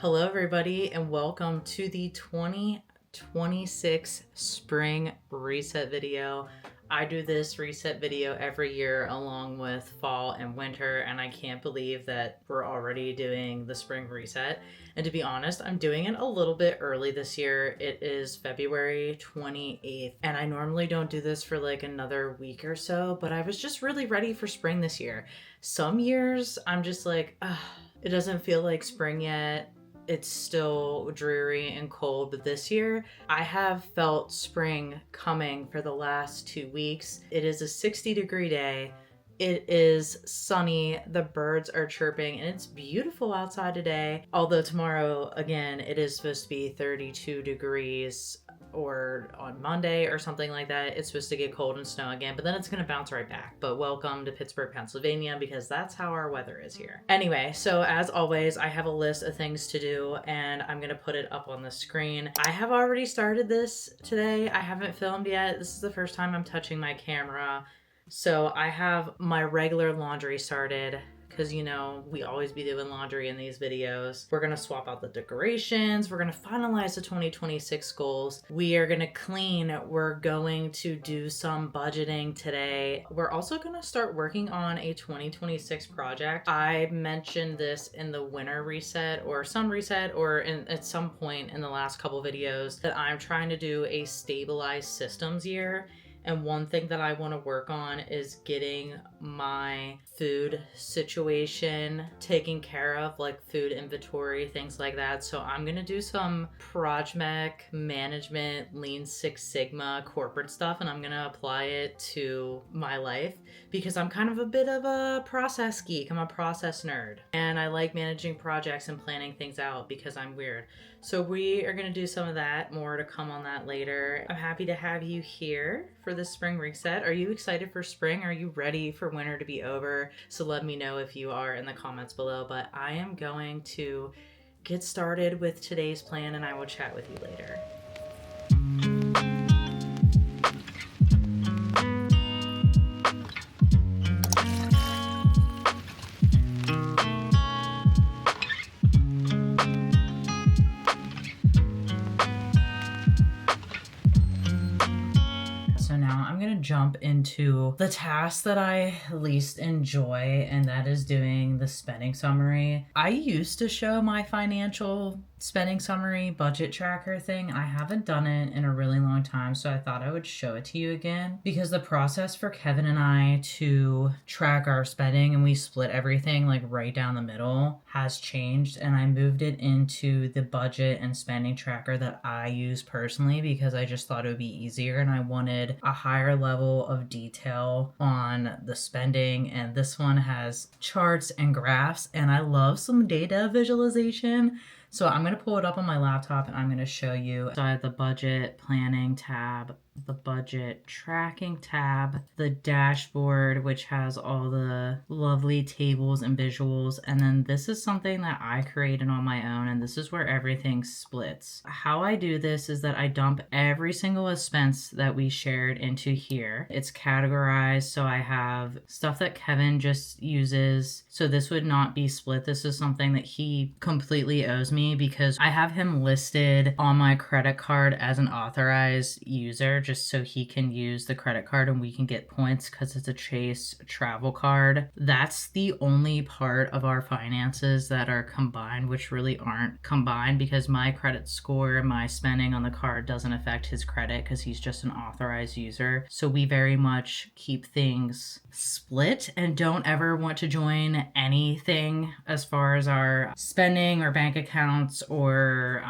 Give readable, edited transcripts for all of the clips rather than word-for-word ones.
Hello, everybody, and welcome to the 2026 spring reset video. I do this reset video every year along with fall and winter, and I can't believe that we're already doing the spring reset. And to be honest, I'm doing it a little bit early this year. It is February 28th, and I normally don't do this for like another week or so, but I was just really ready for spring this year. Some years I'm just like, it doesn't feel like spring yet. It's still dreary and cold, but this year I have felt spring coming for the last 2 weeks. It is a 60-degree day. It is sunny, the birds are chirping, and it's beautiful outside today. Although tomorrow, again, it is supposed to be 32 degrees, or on Monday or something like that, it's supposed to get cold and snow again, but then it's going to bounce right back. But welcome to Pittsburgh, Pennsylvania, because that's how our weather is here. Anyway, so as always, I have a list of things to do, and I'm going to put it up on the screen. I have already started this today. I haven't filmed yet. This is the first time I'm touching my camera. So I have my regular laundry started, because we always be doing laundry in these videos. We're gonna swap out the decorations. We're gonna finalize the 2026 goals. We are gonna clean. We're going to do some budgeting today. We're also gonna start working on a 2026 project. I mentioned this in the winter reset or some reset or at some point in the last couple videos that I'm trying to do a stabilized systems year. And one thing that I want to work on is getting my food situation taken care of, like food inventory, things like that. So I'm going to do some project management, Lean Six Sigma corporate stuff, and I'm going to apply it to my life because I'm kind of a bit of a process geek. I'm a process nerd, and I like managing projects and planning things out because I'm weird. So we are going to do some of that, more to come on that later. I'm happy to have you here for this spring reset. Are you excited for spring? Are you ready for winter to be over? So let me know if you are in the comments below, but I am going to get started with today's plan and I will chat with you later. So now I'm going to jump into the task that I least enjoy, and that is doing the spending summary. I used to show my financial spending summary budget tracker thing. I haven't done it in a really long time, so I thought I would show it to you again because the process for Kevin and I to track our spending, and we split everything like right down the middle, has changed, and I moved it into the budget and spending tracker that I use personally because I just thought it would be easier and I wanted a higher level of detail on the spending. And this one has charts and graphs, and I love some data visualization. So I'm going to pull it up on my laptop and I'm going to show you. So I have the budget planning tab, the budget tracking tab, the dashboard, which has all the lovely tables and visuals. And then this is something that I created on my own, and this is where everything splits. How I do this is that I dump every single expense that we shared into here. It's categorized, so I have stuff that Kevin just uses. So this would not be split. This is something that he completely owes me because I have him listed on my credit card as an authorized user, just so he can use the credit card and we can get points because it's a Chase travel card. That's the only part of our finances that are combined, which really aren't combined because my credit score, my spending on the card doesn't affect his credit because he's just an authorized user. So we very much keep things split and don't ever want to join anything as far as our spending or bank accounts or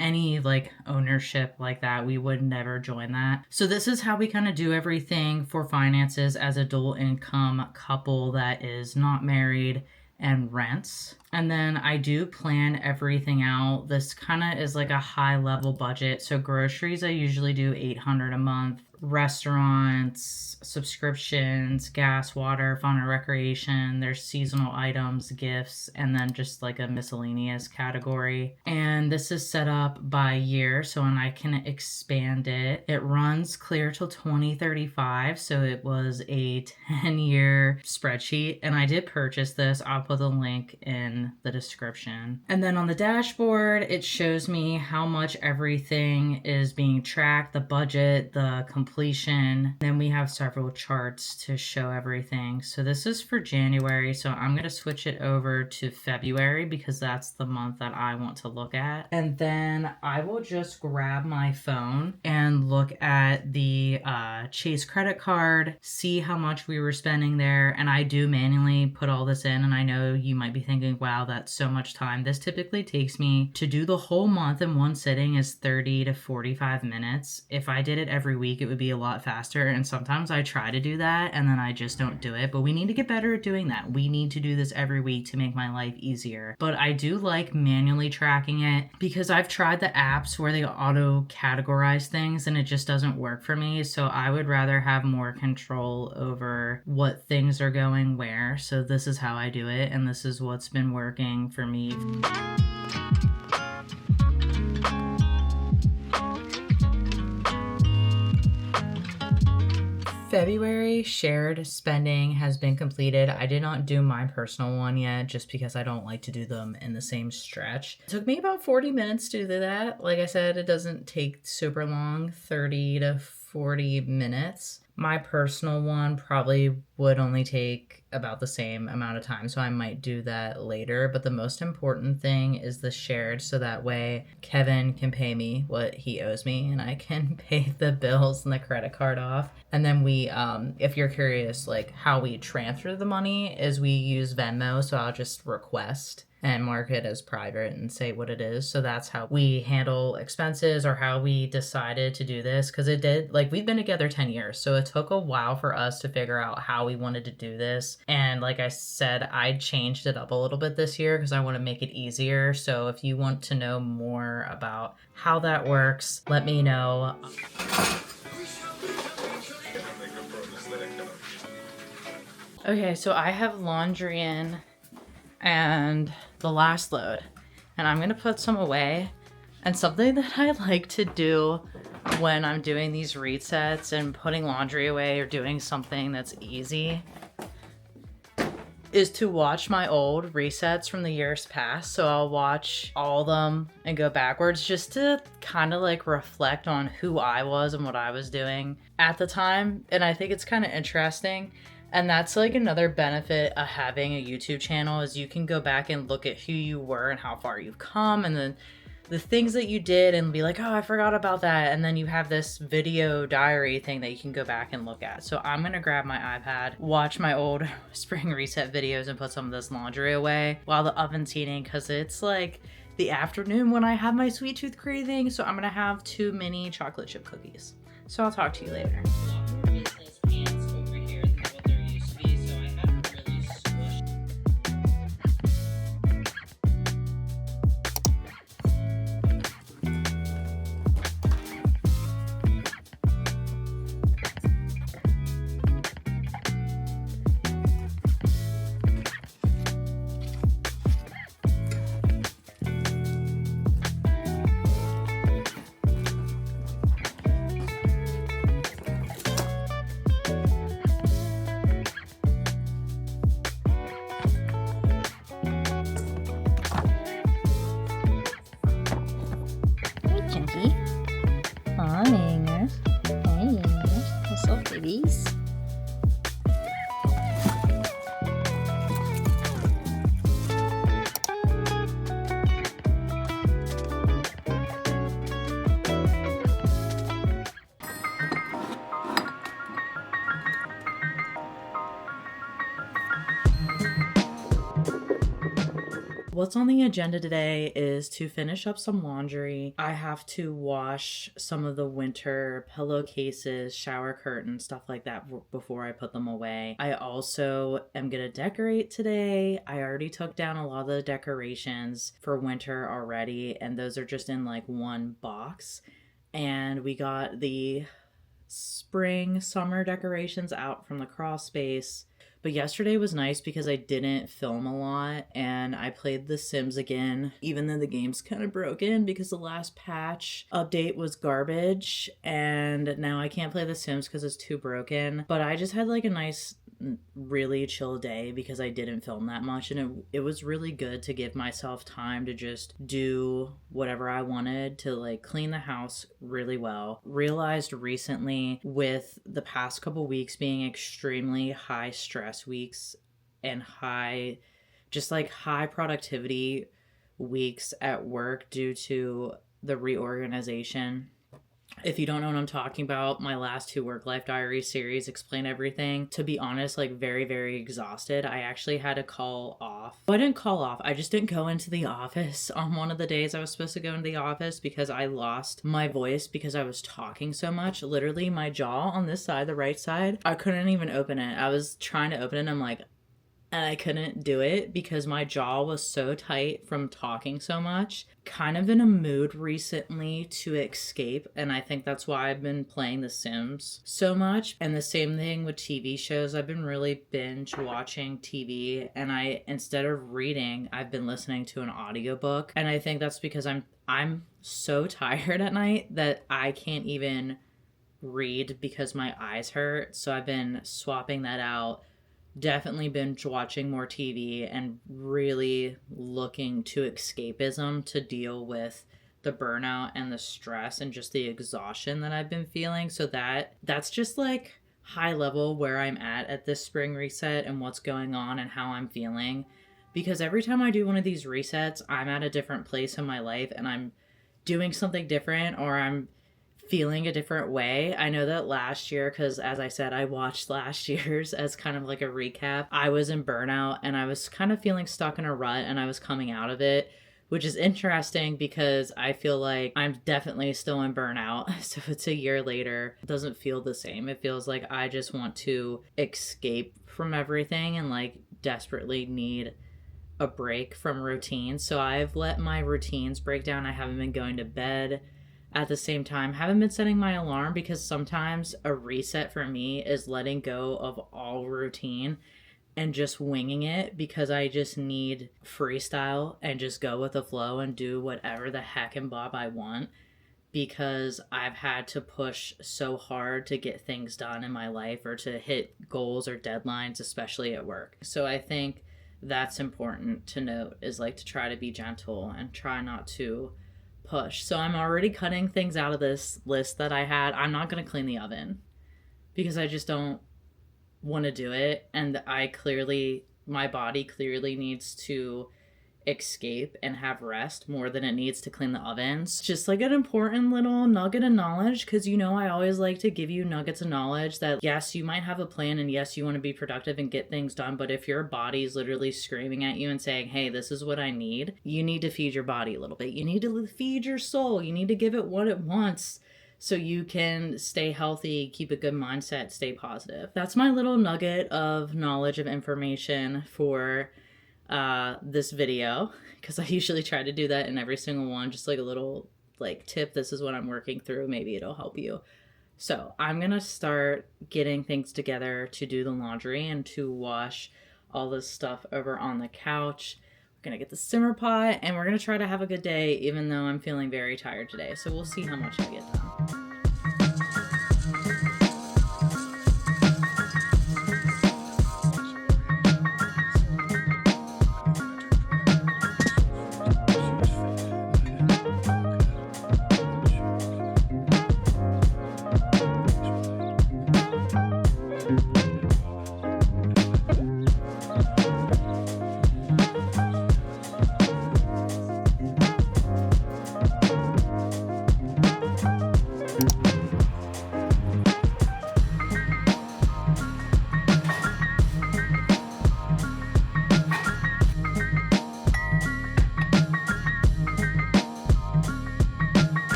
any like ownership like that. We would never join that. So this is how we kind of do everything for finances as a dual income couple that is not married and rents. And then I do plan everything out. This kind of is like a high level budget. So groceries, I usually do $800 a month. restaurants, subscriptions, gas, water, fun and recreation. There's seasonal items, gifts, and then just like a miscellaneous category. And this is set up by year, so when I can expand it, it runs clear till 2035. So it was a 10-year spreadsheet, and I did purchase this. I'll put the link in the description. And then on the dashboard, it shows me how much everything is being tracked, the budget, the completion. Then we have several charts to show everything. So this is for January, so I'm going to switch it over to February because that's the month that I want to look at. And then I will just grab my phone and look at the Chase credit card, see how much we were spending there. And I do manually put all this in, and I know you might be thinking, wow, that's so much time. This typically takes me to do the whole month in one sitting is 30 to 45 minutes. If I did it every week, it would be a lot faster. And sometimes I try to do that and then I just don't do it. But we need to get better at doing that. We need to do this every week to make my life easier. But I do like manually tracking it because I've tried the apps where they auto categorize things and it just doesn't work for me. So I would rather have more control over what things are going where. So this is how I do it, and this is what's been working for me. February shared spending has been completed. I did not do my personal one yet just because I don't like to do them in the same stretch. It took me about 40 minutes to do that. Like I said, it doesn't take super long, 30 to 40 minutes. My personal one probably would only take about the same amount of time, so I might do that later. But the most important thing is the shared, so that way Kevin can pay me what he owes me and I can pay the bills and the credit card off. And then we, if you're curious, like how we transfer the money is we use Venmo, so I'll just request and mark it as private and say what it is. So that's how we handle expenses, or how we decided to do this. Because it did, like, we've been together 10 years. So it took a while for us to figure out how we wanted to do this. And like I said, I changed it up a little bit this year because I want to make it easier. So if you want to know more about how that works, let me know. Okay, so I have laundry in and the last load, and I'm gonna put some away. And something that I like to do when I'm doing these resets and putting laundry away or doing something that's easy is to watch my old resets from the years past. So I'll watch all of them and go backwards just to kind of like reflect on who I was and what I was doing at the time. And I think it's kind of interesting. And that's like another benefit of having a YouTube channel is you can go back and look at who you were and how far you've come, and then the things that you did, and be like, oh, I forgot about that. And then you have this video diary thing that you can go back and look at. So I'm gonna grab my iPad, watch my old spring reset videos, and put some of this laundry away while the oven's heating, because it's like the afternoon when I have my sweet tooth craving. So I'm gonna have 2 mini chocolate chip cookies. So I'll talk to you later. Morning. Hey, what's up, babies? What's on the agenda today is to finish up some laundry. I have to wash some of the winter pillowcases, shower curtains, stuff like that before I put them away. I also am gonna decorate today. I already took down a lot of the decorations for winter already, and those are just in like one box. And we got the spring, summer decorations out from the crawl space. But yesterday was nice because I didn't film a lot and I played The Sims again, even though the game's kind of broken because the last patch update was garbage and now I can't play The Sims because it's too broken. But I just had like a nice, really chill day because I didn't film that much, and it was really good to give myself time to just do whatever I wanted, to like clean the house really well. Realized recently, with the past couple weeks being extremely high stress weeks and high productivity weeks at work due to the reorganization. If you don't know what I'm talking about, my last 2 Work Life Diaries series explain everything. To be honest, like very, very exhausted. I actually had to call off. Well, I didn't call off. I just didn't go into the office on one of the days I was supposed to go into the office because I lost my voice because I was talking so much. Literally, my jaw on this side, the right side, I couldn't even open it. I was trying to open it and I couldn't do it because my jaw was so tight from talking so much. Kind of in a mood recently to escape, and I think that's why I've been playing The Sims so much. And the same thing with TV shows. I've been really binge watching TV, and instead of reading, I've been listening to an audiobook. And I think that's because I'm so tired at night that I can't even read because my eyes hurt. So I've been swapping that out. Definitely binge watching more TV and really looking to escapism to deal with the burnout and the stress and just the exhaustion that I've been feeling. So that's just like high level where I'm at this spring reset and what's going on and how I'm feeling. Because every time I do one of these resets, I'm at a different place in my life and I'm doing something different, or I'm feeling a different way. I know that last year, because as I said, I watched last year's as kind of like a recap, I was in burnout and I was kind of feeling stuck in a rut and I was coming out of it, which is interesting because I feel like I'm definitely still in burnout. So it's a year later, it doesn't feel the same. It feels like I just want to escape from everything and like desperately need a break from routine. So I've let my routines break down. I haven't been going to bed at the same time, haven't been setting my alarm because sometimes a reset for me is letting go of all routine and just winging it, because I just need freestyle and just go with the flow and do whatever the heck and bob I want, because I've had to push so hard to get things done in my life or to hit goals or deadlines, especially at work. So I think that's important to note, is like to try to be gentle and try not to push. So I'm already cutting things out of this list that I had. I'm not going to clean the oven because I just don't want to do it. And my body clearly needs to escape and have rest more than it needs to clean the ovens. Just like an important little nugget of knowledge, because I always like to give you nuggets of knowledge that yes, you might have a plan and yes, you want to be productive and get things done, but if your body's literally screaming at you and saying, hey, this is what I need, you need to feed your body a little bit. You need to feed your soul. You need to give it what it wants so you can stay healthy, keep a good mindset, stay positive. That's my little nugget of knowledge, of information for this video, because I usually try to do that in every single one, just like a little like tip. This is what I'm working through. Maybe it'll help you. So I'm gonna start getting things together to do the laundry and to wash all this stuff over on the couch. We're gonna get the simmer pot and we're gonna try to have a good day, even though I'm feeling very tired today. So we'll see how much I get done.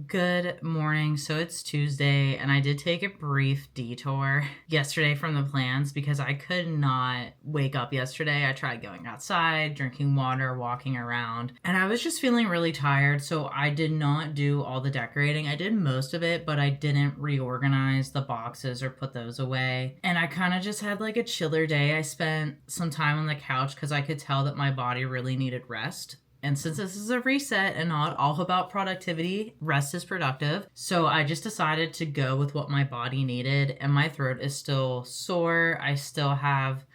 Good morning. So it's Tuesday, and I did take a brief detour yesterday from the plans because I could not wake up yesterday. I tried going outside, drinking water, walking around, and I was just feeling really tired. So I did not do all the decorating. I did most of it, but I didn't reorganize the boxes or put those away. And I kind of just had like a chiller day. I spent some time on the couch because I could tell that my body really needed rest. And since this is a reset and not all about productivity, rest is productive. So I just decided to go with what my body needed. And my throat is still sore. I still have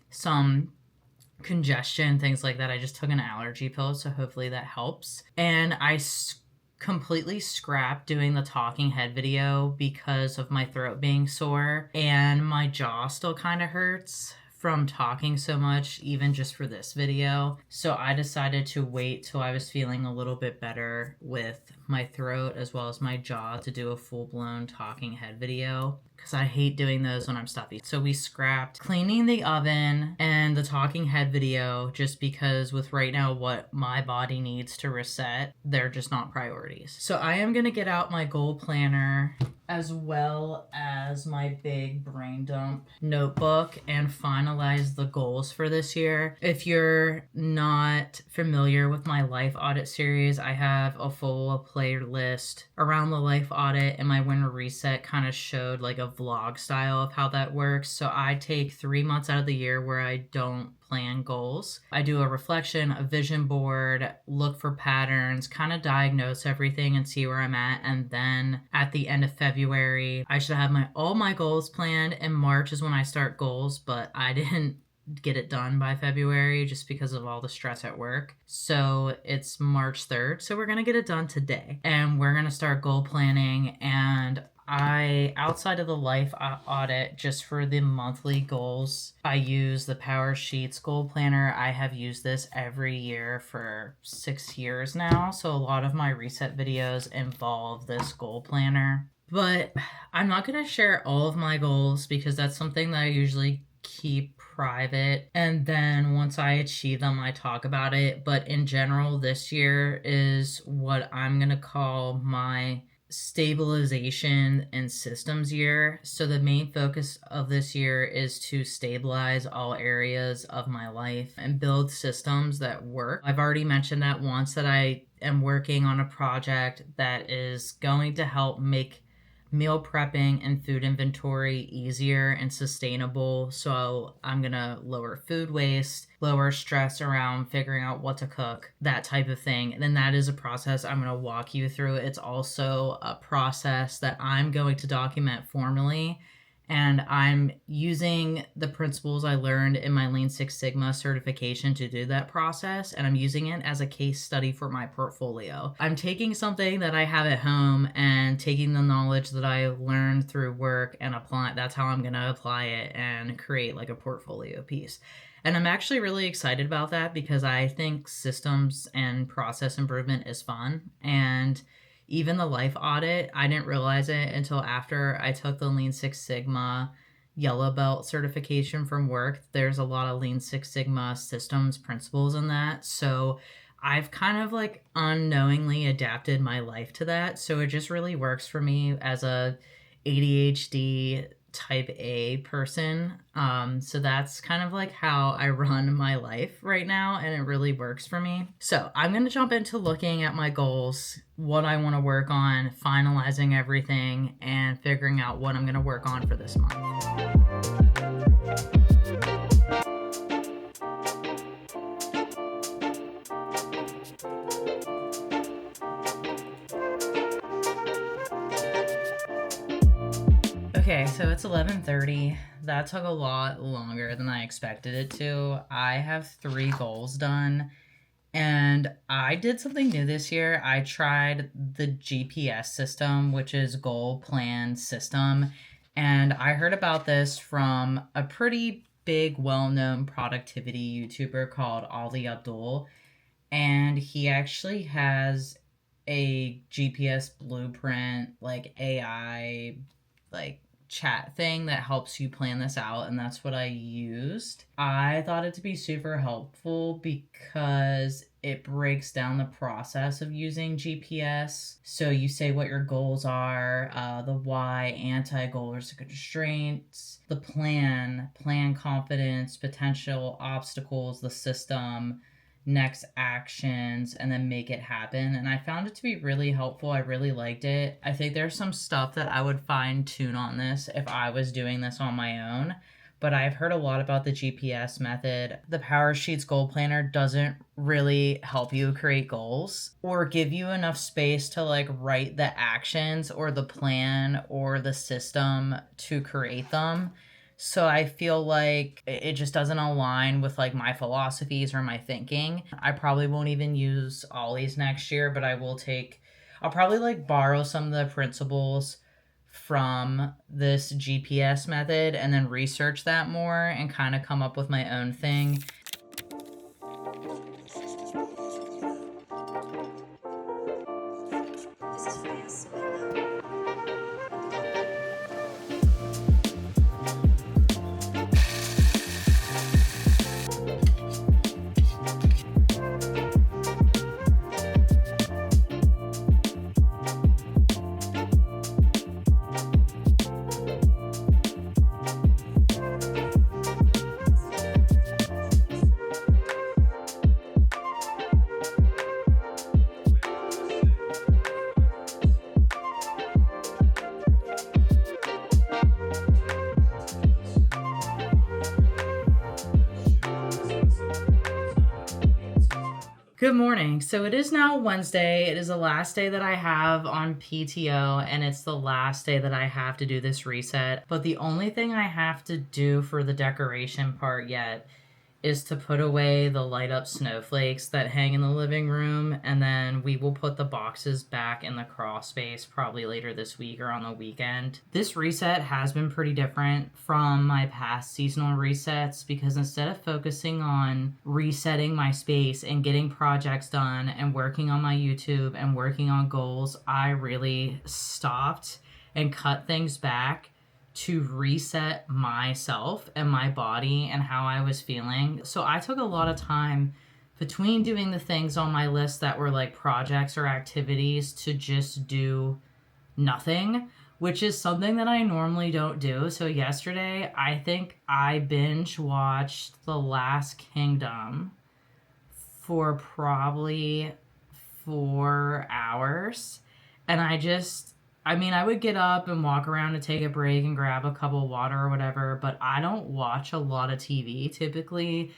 some congestion, things like that. I just took an allergy pill, so hopefully that helps. And I completely scrapped doing the talking head video because of my throat being sore. And my jaw still kind of hurts from talking so much, even just for this video. So I decided to wait till I was feeling a little bit better with my throat as well as my jaw to do a full-blown talking head video, because I hate doing those when I'm stuffy. So we scrapped cleaning the oven and the talking head video just because with right now what my body needs to reset, they're just not priorities. So I am gonna get out my goal planner as well as my big brain dump notebook and finalize the goals for this year. If you're not familiar with my life audit series, I have a full playlist around the life audit, and my winter reset kind of showed like a vlog style of how that works. So I take 3 months out of the year where I don't plan goals. I do a reflection, a vision board, look for patterns, kind of diagnose everything and see where I'm at. And then at the end of February, I should have all my goals planned. And March is when I start goals, but I didn't get it done by February just because of all the stress at work. So it's March 3rd. So we're going to get it done today. And we're going to start goal planning. And outside of the life audit, just for the monthly goals, I use the Power Sheets goal planner. I have used this every year for 6 years now. So a lot of my reset videos involve this goal planner. But I'm not going to share all of my goals because that's something that I usually keep private, and then once I achieve them I talk about it. But in general, this year is what I'm going to call my stabilization and systems year. So the main focus of this year is to stabilize all areas of my life and build systems that work. I've already mentioned that once, that I am working on a project that is going to help make meal prepping and food inventory easier and sustainable. So I'm gonna lower food waste, lower stress around figuring out what to cook, that type of thing. And then that is a process I'm gonna walk you through. It's also a process that I'm going to document formally. And I'm using the principles I learned in my Lean Six Sigma certification to do that process. And I'm using it as a case study for my portfolio. I'm taking something that I have at home and taking the knowledge that I learned through work and apply. That's how I'm going to apply it and create like a portfolio piece. And I'm actually really excited about that because I think systems and process improvement is fun. And even the life audit, I didn't realize it until after I took the Lean Six Sigma yellow belt certification from work. There's a lot of Lean Six Sigma systems principles in that. So I've kind of like unknowingly adapted my life to that. So it just really works for me as a ADHD type A person. So that's kind of like how I run my life right now, and it really works for me. So I'm going to jump into looking at my goals, what I want to work on, finalizing everything, and figuring out what I'm going to work on for this month. Okay, so it's 11:30. That took a lot longer than I expected it to. I have 3 goals done, and I did something new this year. I tried the GPS system, which is Goal Plan System, and I heard about this from a pretty big, well-known productivity YouTuber called Ali Abdul, and he actually has a GPS blueprint, like AI, like chat thing that helps you plan this out, and that's what I used. I thought it to be super helpful because it breaks down the process of using GPS. So you say what your goals are, the why, anti-goals, constraints, the plan confidence, potential obstacles, the system, next actions, and then make it happen. And I found it to be really helpful. I really liked it. I think there's some stuff that I would fine tune on this if I was doing this on my own. But I've heard a lot about the GPS method. The Power Sheets Goal Planner doesn't really help you create goals or give you enough space to like write the actions or the plan or the system to create them. So I feel like it just doesn't align with like my philosophies or my thinking. I probably won't even use Ollie's next year, but I'll probably like borrow some of the principles from this GPS method and then research that more and kind of come up with my own thing. Good morning. So it is now Wednesday. It is the last day that I have on PTO, and it's the last day that I have to do this reset. But the only thing I have to do for the decoration part yet is to put away the light up snowflakes that hang in the living room, and then we will put the boxes back in the crawl space probably later this week or on the weekend. This reset has been pretty different from my past seasonal resets because instead of focusing on resetting my space and getting projects done and working on my YouTube and working on goals, I really stopped and cut things back to reset myself and my body and how I was feeling. So I took a lot of time between doing the things on my list that were like projects or activities to just do nothing, which is something that I normally don't do. So yesterday, I think I binge watched The Last Kingdom for probably 4 hours. And I would get up and walk around to take a break and grab a cup of water or whatever, but I don't watch a lot of TV. Typically,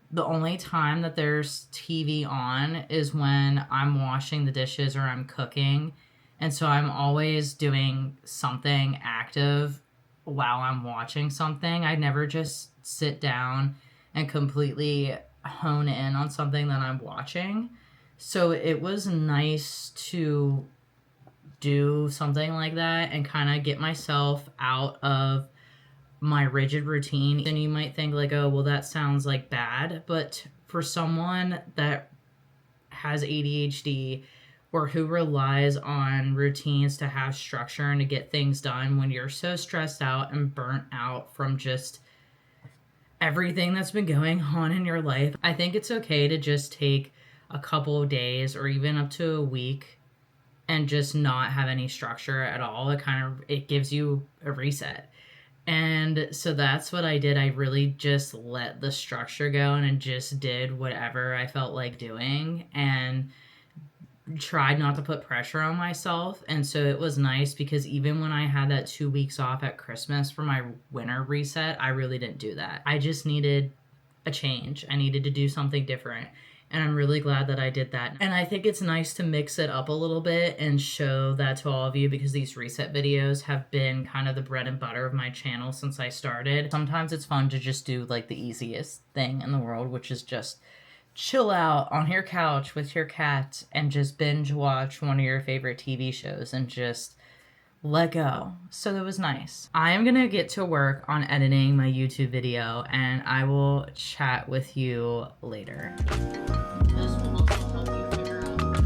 the only time that there's TV on is when I'm washing the dishes or I'm cooking. And so I'm always doing something active while I'm watching something. I never just sit down and completely hone in on something that I'm watching. So it was nice to do something like that and kind of get myself out of my rigid routine. And you might think like, oh, well, that sounds like bad. But for someone that has ADHD or who relies on routines to have structure and to get things done when you're so stressed out and burnt out from just everything that's been going on in your life, I think it's okay to just take a couple of days or even up to a week and just not have any structure at all. It gives you a reset. And so that's what I did. I really just let the structure go and just did whatever I felt like doing and tried not to put pressure on myself. And so it was nice because even when I had that 2 weeks off at Christmas for my winter reset, I really didn't do that. I just needed a change. I needed to do something different. And I'm really glad that I did that. And I think it's nice to mix it up a little bit and show that to all of you because these reset videos have been kind of the bread and butter of my channel since I started. Sometimes it's fun to just do like the easiest thing in the world, which is just chill out on your couch with your cat and just binge watch one of your favorite TV shows and just let go. So that was nice. I am gonna get to work on editing my YouTube video and I will chat with you later. This will also help you figure out the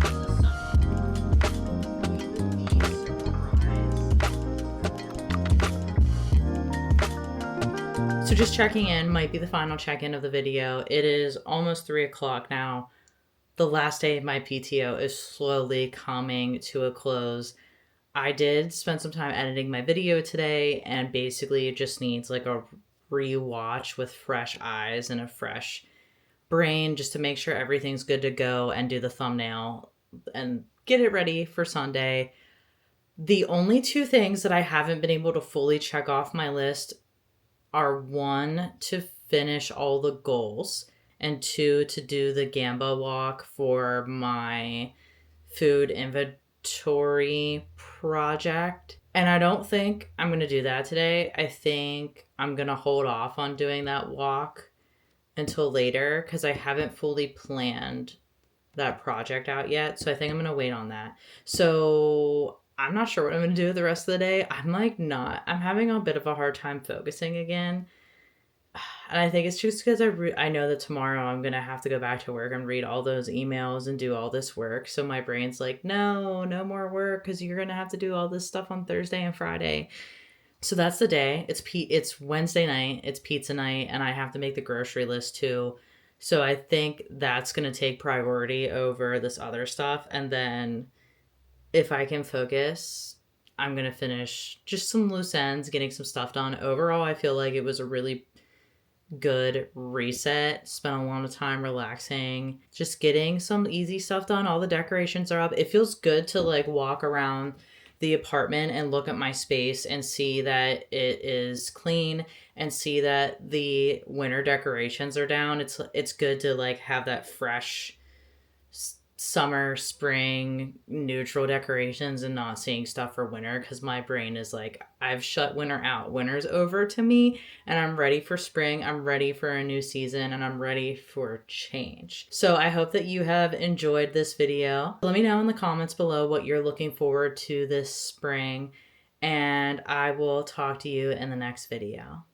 So just checking in, might be the final check-in of the video. It is almost 3 o'clock now. the last day of my PTO is slowly coming to a close. I did spend some time editing my video today, and basically it just needs like a rewatch with fresh eyes and a fresh brain just to make sure everything's good to go, and do the thumbnail and get it ready for Sunday. The only two things that I haven't been able to fully check off my list are one, to finish all the goals, and two, to do the Gamba walk for my food inventory project. And I don't think I'm going to do that today. I think I'm going to hold off on doing that walk until later because I haven't fully planned that project out yet. So I think I'm going to wait on that. So I'm not sure what I'm going to do the rest of the day. I'm having a bit of a hard time focusing again. And I think it's just because I know that tomorrow I'm going to have to go back to work and read all those emails and do all this work. So my brain's like, no more work because you're going to have to do all this stuff on Thursday and Friday. So that's the day. It's Wednesday night. It's pizza night. And I have to make the grocery list too. So I think that's going to take priority over this other stuff. And then if I can focus, I'm going to finish just some loose ends, getting some stuff done. Overall, I feel like it was a really good reset. Spent a lot of time relaxing, just getting some easy stuff done. All the decorations are up. It feels good to like walk around the apartment and look at my space and see that it is clean and see that the winter decorations are down. It's good to like have that fresh summer, spring, neutral decorations and not seeing stuff for winter, because my brain is like, I've shut winter out. Winter's over to me and I'm ready for spring. I'm ready for a new season and I'm ready for change. So I hope that you have enjoyed this video. Let me know in the comments below what you're looking forward to this spring, and I will talk to you in the next video.